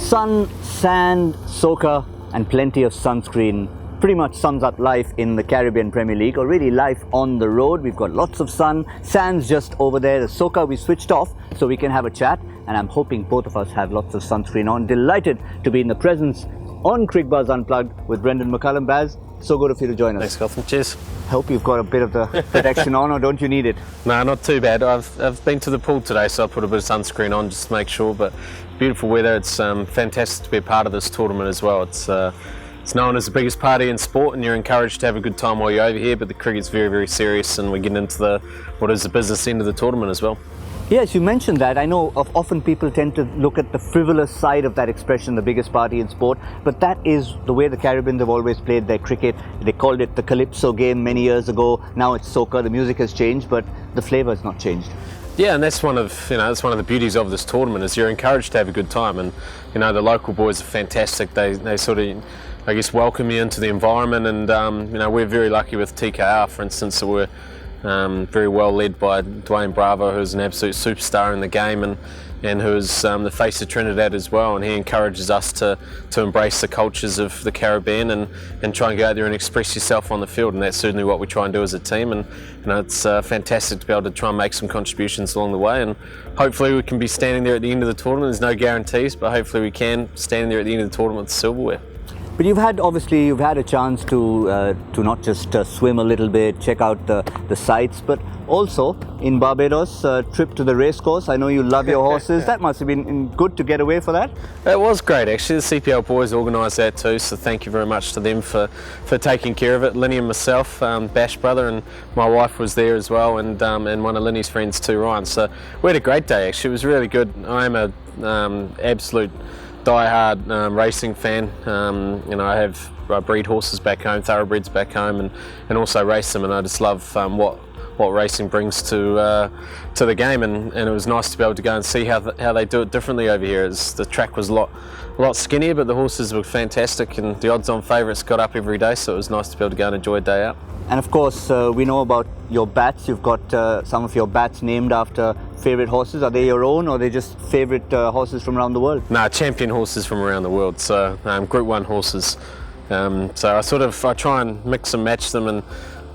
Sun, sand, soca, and plenty of sunscreen pretty much sums up life in the Caribbean Premier League, or really life on the road. We've got lots of sun, sand's just over there. The soca we switched off so we can have a chat, and I'm hoping both of us have lots of sunscreen on. Delighted to be in the presence on Cricket Unplugged with Brendan McCullum. Baz, so good of you to join us. Thanks, Gotham. Cheers. Hope you've got a bit of the protection on, or don't you need it? No, not too bad. I've been to the pool today, so I put a bit of sunscreen on just to make sure. But beautiful weather. It's fantastic to be a part of this tournament as well. It's known as the biggest party in sport, and you're encouraged to have a good time while you're over here. But the cricket's very, very serious, and we're getting into what is the business end of the tournament as well. Yes, you mentioned that. I know often people tend to look at the frivolous side of that expression, the biggest party in sport, but that is the way the Caribbeans have always played their cricket. They called it the Calypso game many years ago. Now it's soca. The music has changed, but the flavour has not changed. Yeah, and that's one of the beauties of this tournament, is you're encouraged to have a good time, and the local boys are fantastic. They sort of, I guess, welcome you into the environment, and we're very lucky with TKR, for instance, that we're very well led by Dwayne Bravo, who's an absolute superstar in the game, and who's the face of Trinidad as well, and he encourages us to embrace the cultures of the Caribbean and try and go out there and express yourself on the field, and that's certainly what we try and do as a team. And it's fantastic to be able to try and make some contributions along the way, and hopefully we can be standing there at the end of the tournament. There's no guarantees, but hopefully we can stand there at the end of the tournament with silverware. But you've had a chance to not just swim a little bit, check out the sights, but also in Barbados, a trip to the racecourse. I know you love your horses. That must have been good to get away for that. It was great, actually. The CPL boys organised that too, so thank you very much to them for taking care of it. Linny and myself, Bash brother, and my wife was there as well, and one of Linny's friends too, Ryan. So we had a great day, actually. It was really good. I am a absolute die-hard racing fan. I breed horses back home, thoroughbreds back home, and also race them, and I just love what racing brings to the game, and it was nice to be able to go and see how they do it differently over here. The track was a lot skinnier, but the horses were fantastic, and the odds-on favourites got up every day, so it was nice to be able to go and enjoy a day out. And of course, we know about your bats. You've got some of your bats named after favourite horses. Are they your own, or are they just favourite horses from around the world? No, champion horses from around the world. So Group 1 horses. So I try and mix and match them, and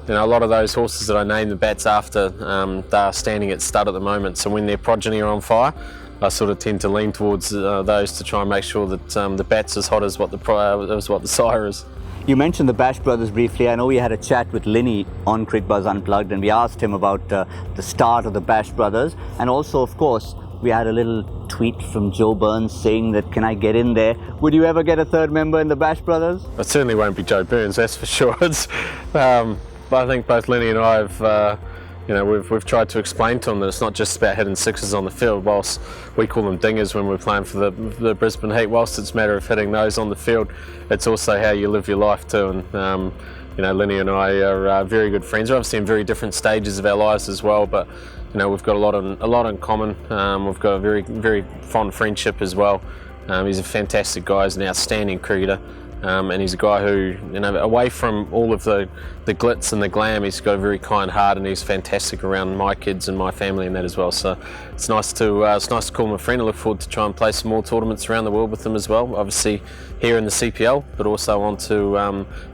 a lot of those horses that I name the bats after, they are standing at stud at the moment. So when their progeny are on fire, I sort of tend to lean towards those to try and make sure that the bat's as hot as what the sire is. You mentioned the Bash brothers briefly. I know we had a chat with Linny on Cricket Unplugged, and we asked him about the start of the Bash brothers, and also, of course, we had a little tweet from Joe Burns saying that, can I get in there? Would you ever get a third member in the Bash brothers? It certainly won't be Joe Burns, that's for sure. But I think both Linny and I have, we've tried to explain to them that it's not just about hitting sixes on the field, whilst we call them dingers when we're playing for the Brisbane Heat. Whilst it's a matter of hitting those on the field, it's also how you live your life too. And Linny and I are very good friends. We're obviously in very different stages of our lives as well, but we've got a lot in common. We've got a very, very fond friendship as well. He's a fantastic guy. He's an outstanding cricketer. And he's a guy who, away from all of the glitz and the glam, he's got a very kind heart, and he's fantastic around my kids and my family and that as well. So it's nice to call him a friend. I look forward to try and play some more tournaments around the world with him as well. Obviously here in the CPL, but also onto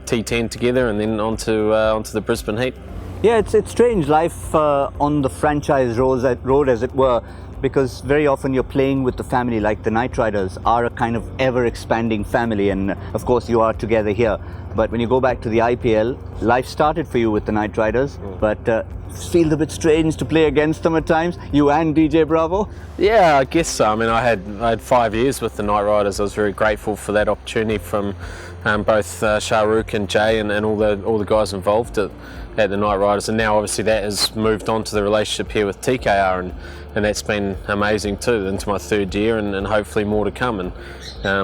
T10 together, and then onto the Brisbane Heat. Yeah, it's strange life on the franchise road, as it were, because very often you're playing with the family. Like the Knight Riders are a kind of ever-expanding family, and of course you are together here. But when you go back to the IPL, life started for you with the Knight Riders, but it feels a bit strange to play against them at times, you and DJ Bravo? Yeah, I guess so. I mean, I had 5 years with the Knight Riders. I was very grateful for that opportunity from both Shah Rukh and Jay and all the guys involved at the Knight Riders, and now obviously that has moved on to the relationship here with TKR, and that's been amazing too, into my third year, and hopefully more to come. And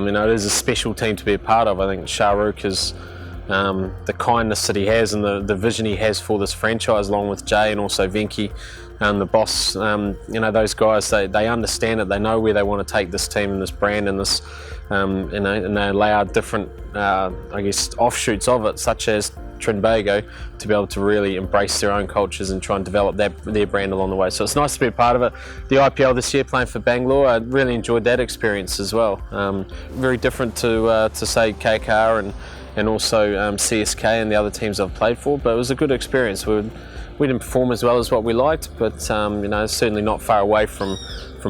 it is a special team to be a part of. I think Shah Rukh is the kindness that he has and the vision he has for this franchise, along with Jay and also Venki, the boss. Those guys, they understand it. They know where they want to take this team and this brand and this, and they allow different, offshoots of it, such as Trinbago to be able to really embrace their own cultures and try and develop their brand along the way. So it's nice to be a part of it. The IPL this year, playing for Bangalore, I really enjoyed that experience as well. Very different to say KKR and also CSK and the other teams I've played for, but it was a good experience. We didn't perform as well as what we liked, but certainly not far away from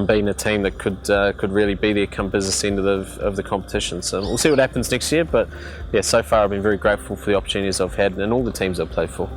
being a team that could really be there come business end of the competition. So we'll see what happens next year, but yeah, so far I've been very grateful for the opportunities I've had and all the teams I've played for.